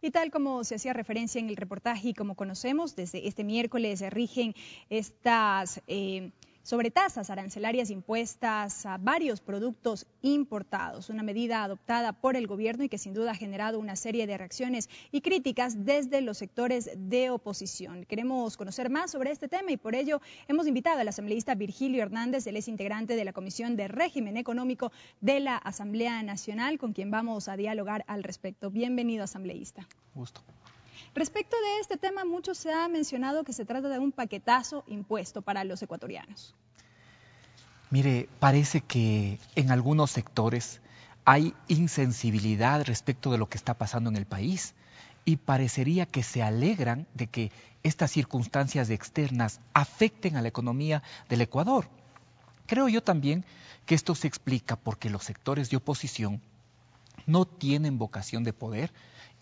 Y tal como se hacía referencia en el reportaje y como conocemos, desde este miércoles se rigen estas sobretasas arancelarias impuestas a varios productos importados, una medida adoptada por el gobierno y que sin duda ha generado una serie de reacciones y críticas desde los sectores de oposición. Queremos conocer más sobre este tema y por ello hemos invitado al asambleísta Virgilio Hernández, él es integrante de la Comisión de Régimen Económico de la Asamblea Nacional, con quien vamos a dialogar al respecto. Bienvenido, asambleísta. Gusto. Respecto de este tema, mucho se ha mencionado que se trata de un paquetazo impuesto para los ecuatorianos. Mire, parece que en algunos sectores hay insensibilidad respecto de lo que está pasando en el país y parecería que se alegran de que estas circunstancias externas afecten a la economía del Ecuador. Creo yo también que esto se explica porque los sectores de oposición no tienen vocación de poder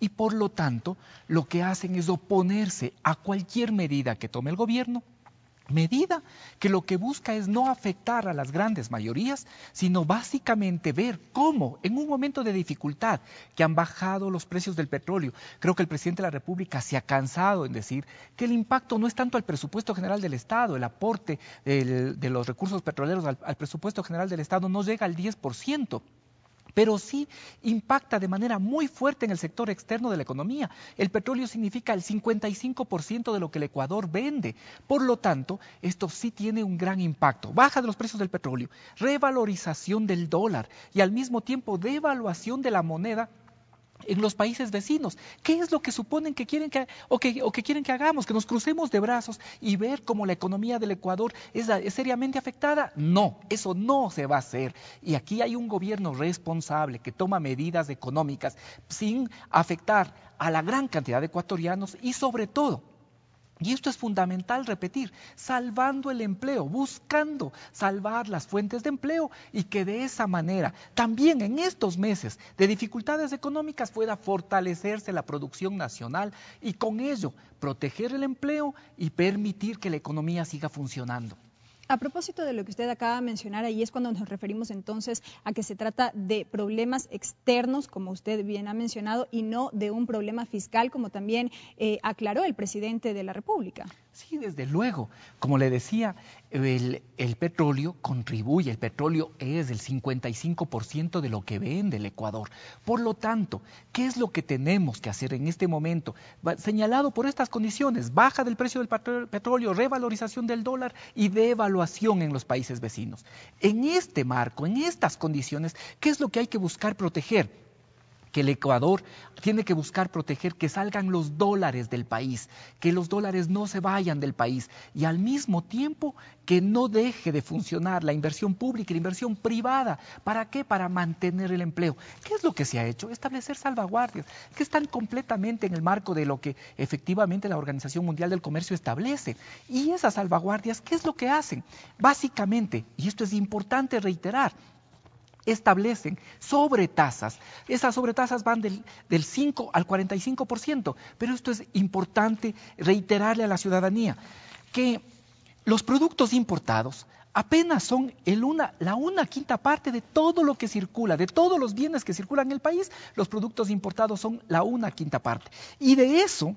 y por lo tanto lo que hacen es oponerse a cualquier medida que tome el gobierno, medida que lo que busca es no afectar a las grandes mayorías, sino básicamente ver cómo en un momento de dificultad que han bajado los precios del petróleo, creo que el presidente de la República se ha cansado en decir que el impacto no es tanto al presupuesto general del Estado, el aporte de los recursos petroleros al presupuesto general del Estado no llega al 10%. Pero sí impacta de manera muy fuerte en el sector externo de la economía. El petróleo significa el 55% de lo que el Ecuador vende. Por lo tanto, esto sí tiene un gran impacto. Baja de los precios del petróleo, revalorización del dólar y al mismo tiempo devaluación de la moneda en los países vecinos. ¿Qué es lo que suponen que quieren que quieren que hagamos? ¿Que nos crucemos de brazos y ver cómo la economía del Ecuador es seriamente afectada? No, eso no se va a hacer. Y aquí hay un gobierno responsable que toma medidas económicas sin afectar a la gran cantidad de ecuatorianos y sobre todo, y esto es fundamental repetir, salvando el empleo, buscando salvar las fuentes de empleo y que de esa manera también en estos meses de dificultades económicas pueda fortalecerse la producción nacional y con ello proteger el empleo y permitir que la economía siga funcionando. A propósito de lo que usted acaba de mencionar, ahí es cuando nos referimos entonces a que se trata de problemas externos, como usted bien ha mencionado, y no de un problema fiscal, como también aclaró el presidente de la República. Sí, desde luego. Como le decía, el petróleo contribuye, el petróleo es el 55% de lo que vende el Ecuador. Por lo tanto, ¿qué es lo que tenemos que hacer en este momento? Señalado por estas condiciones, baja del precio del petróleo, revalorización del dólar y devaluación en los países vecinos. En este marco, en estas condiciones, ¿qué es lo que hay que buscar proteger? Que el Ecuador tiene que buscar proteger que salgan los dólares del país, que los dólares no se vayan del país y al mismo tiempo que no deje de funcionar la inversión pública y la inversión privada. ¿Para qué? Para mantener el empleo. ¿Qué es lo que se ha hecho? Establecer salvaguardias que están completamente en el marco de lo que efectivamente la Organización Mundial del Comercio establece. Y esas salvaguardias, ¿qué es lo que hacen? Básicamente, y esto es importante reiterar, establecen sobretasas. Esas sobretasas van del 5 al 45%, pero esto es importante reiterarle a la ciudadanía, que los productos importados apenas son la una quinta parte de todo lo que circula, de todos los bienes que circulan en el país, los productos importados son la una quinta parte. Y de eso,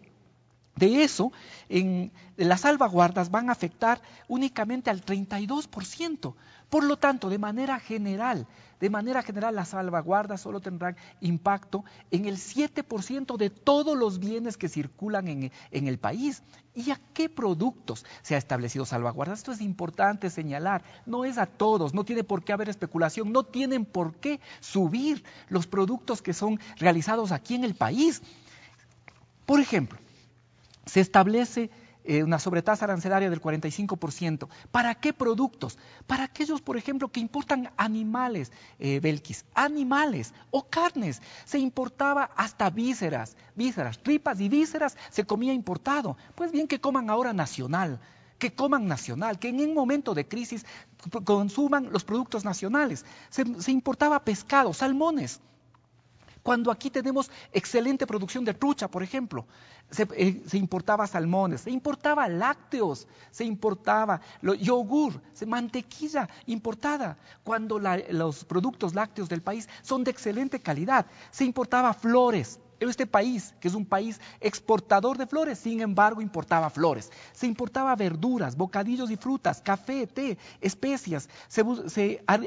las salvaguardas van a afectar únicamente al 32%. Por lo tanto, de manera general, las salvaguardas solo tendrán impacto en el 7% de todos los bienes que circulan en el país. ¿Y a qué productos se ha establecido salvaguardas? Esto es importante señalar, no es a todos, no tiene por qué haber especulación, no tienen por qué subir los productos que son realizados aquí en el país. Por ejemplo, se establece una sobretasa arancelaria del 45%. ¿Para qué productos? Para aquellos, por ejemplo, que importan animales, Belkis, animales o carnes. Se importaba hasta vísceras, tripas y vísceras se comía importado. Pues bien, que coman ahora nacional, que en un momento de crisis consuman los productos nacionales. Se importaba pescado, salmones. Cuando aquí tenemos excelente producción de trucha, por ejemplo, se importaba salmones, se importaba lácteos, se importaba yogur, mantequilla importada, cuando los productos lácteos del país son de excelente calidad, se importaba flores, Este país, que es un país exportador de flores, sin embargo importaba flores. Se importaba verduras, bocadillos y frutas, café, té, especias,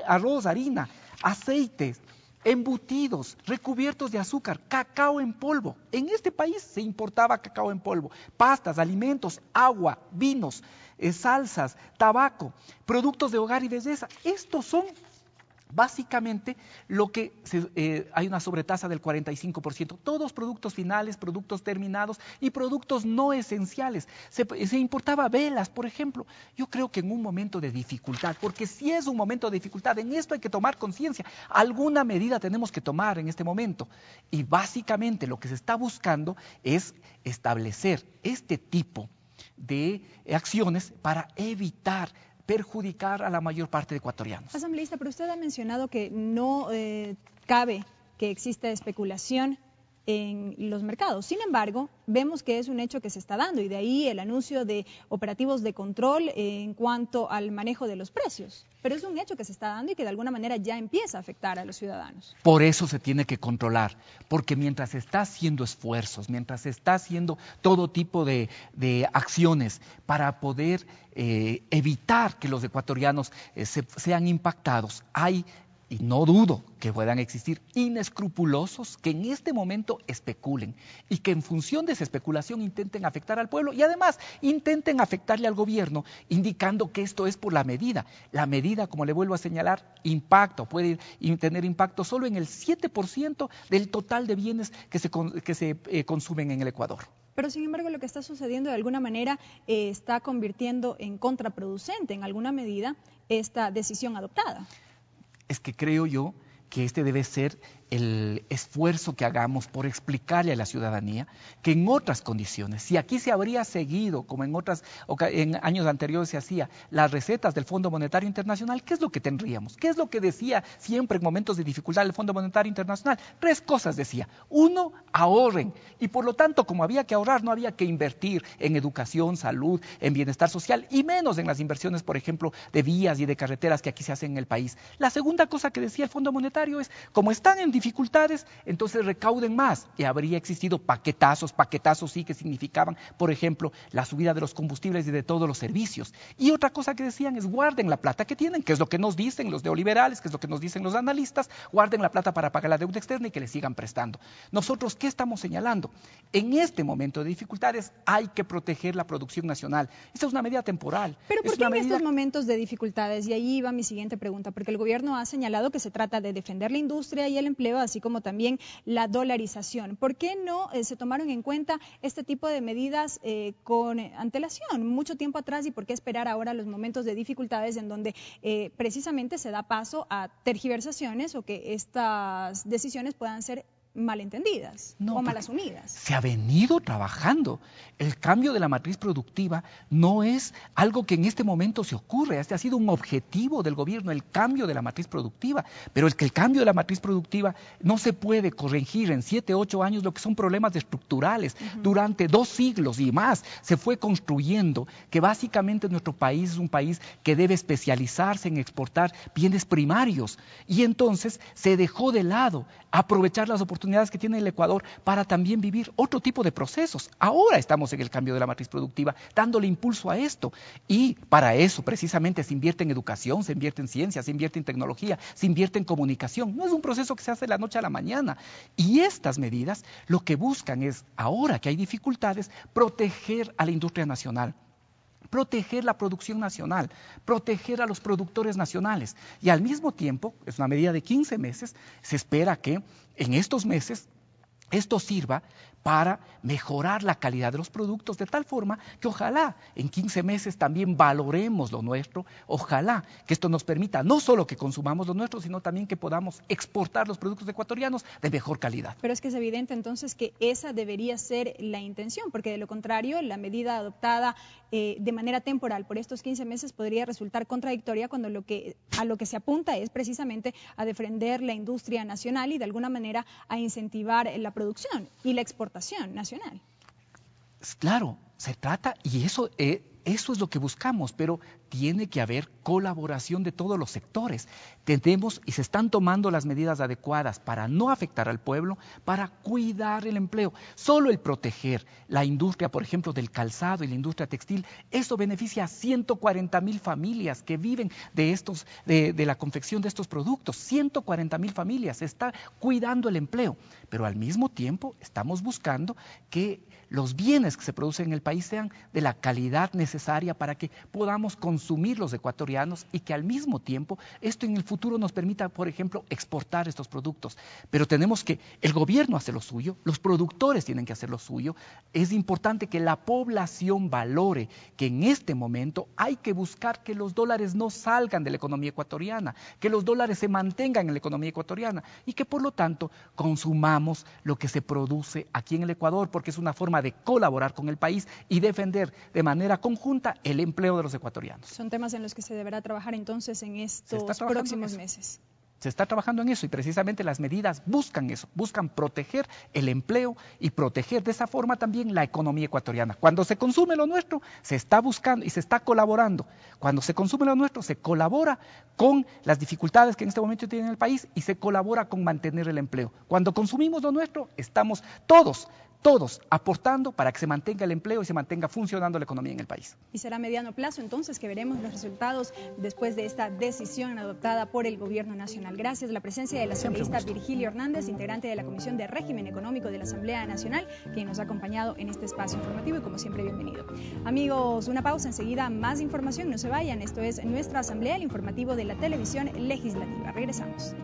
arroz, harina, aceites, embutidos, recubiertos de azúcar, cacao en polvo. En este país se importaba cacao en polvo, pastas, alimentos, agua, vinos, salsas, tabaco, productos de hogar y belleza. Estos son básicamente lo que hay una sobretasa del 45%, todos productos finales, productos terminados y productos no esenciales. Se importaba velas, por ejemplo. Yo creo que en un momento de dificultad, porque si es un momento de dificultad, en esto hay que tomar conciencia, alguna medida tenemos que tomar en este momento. Y básicamente lo que se está buscando es establecer este tipo de acciones para evitar perjudicar a la mayor parte de ecuatorianos. Asambleísta, pero usted ha mencionado que no cabe que exista especulación en los mercados. Sin embargo, vemos que es un hecho que se está dando y de ahí el anuncio de operativos de control en cuanto al manejo de los precios. Pero es un hecho que se está dando y que de alguna manera ya empieza a afectar a los ciudadanos. Por eso se tiene que controlar, porque mientras se está haciendo esfuerzos, mientras se está haciendo todo tipo de acciones para poder evitar que los ecuatorianos sean impactados, hay, y no dudo que puedan existir, inescrupulosos que en este momento especulen y que en función de esa especulación intenten afectar al pueblo y además intenten afectarle al gobierno, indicando que esto es por la medida. La medida, como le vuelvo a señalar, puede tener impacto solo en el 7% del total de bienes que se consumen en el Ecuador. Pero sin embargo lo que está sucediendo de alguna manera está convirtiendo en contraproducente en alguna medida esta decisión adoptada. Es que creo yo que este debe ser el esfuerzo que hagamos por explicarle a la ciudadanía que en otras condiciones, si aquí se habría seguido, como en años anteriores se hacía, las recetas del Fondo Monetario Internacional, ¿qué es lo que tendríamos? ¿Qué es lo que decía siempre en momentos de dificultad el Fondo Monetario Internacional? 3 cosas decía. 1, ahorren. Y por lo tanto, como había que ahorrar, no había que invertir en educación, salud, en bienestar social y menos en las inversiones, por ejemplo, de vías y de carreteras que aquí se hacen en el país. La segunda cosa que decía el Fondo Monetario es, como están en dificultades, entonces recauden más y habría existido paquetazos sí que significaban, por ejemplo, la subida de los combustibles y de todos los servicios. Y otra cosa que decían es guarden la plata que tienen, que es lo que nos dicen los neoliberales, que es lo que nos dicen los analistas, guarden la plata para pagar la deuda externa y que le sigan prestando. Nosotros, ¿qué estamos señalando? En este momento de dificultades hay que proteger la producción nacional. Esta es una medida temporal. Pero ¿por qué en estos momentos de dificultades? Y ahí va mi siguiente pregunta, porque el gobierno ha señalado que se trata de defender la industria y el empleo, así como también la dolarización. ¿Por qué no se tomaron en cuenta este tipo de medidas con antelación, mucho tiempo atrás, y por qué esperar ahora los momentos de dificultades en donde precisamente se da paso a tergiversaciones o que estas decisiones puedan ser malentendidas o mal asumidas? Se ha venido trabajando. El cambio de la matriz productiva no es algo que en este momento se ocurre. Este ha sido un objetivo del gobierno, el cambio de la matriz productiva. Pero el cambio de la matriz productiva no se puede corregir en 7, 8 años lo que son problemas estructurales. Durante 2 siglos y más se fue construyendo que básicamente nuestro país es un país que debe especializarse en exportar bienes primarios. Y entonces se dejó de lado aprovechar las oportunidades que tiene el Ecuador para también vivir otro tipo de procesos. Ahora estamos en el cambio de la matriz productiva, dándole impulso a esto. Y para eso precisamente se invierte en educación, se invierte en ciencia, se invierte en tecnología, se invierte en comunicación. No es un proceso que se hace de la noche a la mañana. Y estas medidas lo que buscan es, ahora que hay dificultades, proteger a la industria nacional, proteger la producción nacional, proteger a los productores nacionales. Y al mismo tiempo, es una medida de 15 meses, se espera que en estos meses esto sirva para mejorar la calidad de los productos de tal forma que ojalá en 15 meses también valoremos lo nuestro, ojalá que esto nos permita no solo que consumamos lo nuestro, sino también que podamos exportar los productos ecuatorianos de mejor calidad. Pero es que es evidente entonces que esa debería ser la intención, porque de lo contrario la medida adoptada de manera temporal por estos 15 meses podría resultar contradictoria cuando a lo que se apunta es precisamente a defender la industria nacional y de alguna manera a incentivar la producción y la exportación nacional. Claro, se trata, y eso es lo que buscamos, pero tiene que haber colaboración de todos los sectores. Tenemos y se están tomando las medidas adecuadas para no afectar al pueblo, para cuidar el empleo. Solo el proteger la industria, por ejemplo, del calzado y la industria textil, eso beneficia a 140,000 familias que viven de la confección de estos productos. 140,000 familias, se está cuidando el empleo, pero al mismo tiempo estamos buscando que los bienes que se producen en el país sean de la calidad necesaria para que podamos consumir los ecuatorianos y que al mismo tiempo esto en el futuro nos permita, por ejemplo, exportar estos productos. Pero tenemos que, el gobierno hace lo suyo, los productores tienen que hacer lo suyo. Es importante que la población valore que en este momento hay que buscar que los dólares no salgan de la economía ecuatoriana, que los dólares se mantengan en la economía ecuatoriana y que por lo tanto consumamos lo que se produce aquí en el Ecuador, porque es una forma de colaborar con el país y defender de manera conjunta el empleo de los ecuatorianos. Son temas en los que se deberá trabajar entonces en estos próximos meses. Se está trabajando en eso y precisamente las medidas buscan eso, buscan proteger el empleo y proteger de esa forma también la economía ecuatoriana. Cuando se consume lo nuestro, se está buscando y se está colaborando. Cuando se consume lo nuestro, se colabora con las dificultades que en este momento tiene el país y se colabora con mantener el empleo. Cuando consumimos lo nuestro, estamos todos aportando para que se mantenga el empleo y se mantenga funcionando la economía en el país. Y será a mediano plazo entonces que veremos los resultados después de esta decisión adoptada por el Gobierno Nacional. Gracias a la presencia del asambleísta Virgilio Hernández, integrante de la Comisión de Régimen Económico de la Asamblea Nacional, quien nos ha acompañado en este espacio informativo y como siempre bienvenido. Amigos, una pausa, enseguida más información, no se vayan. Esto es Nuestra Asamblea, el informativo de la televisión legislativa. Regresamos.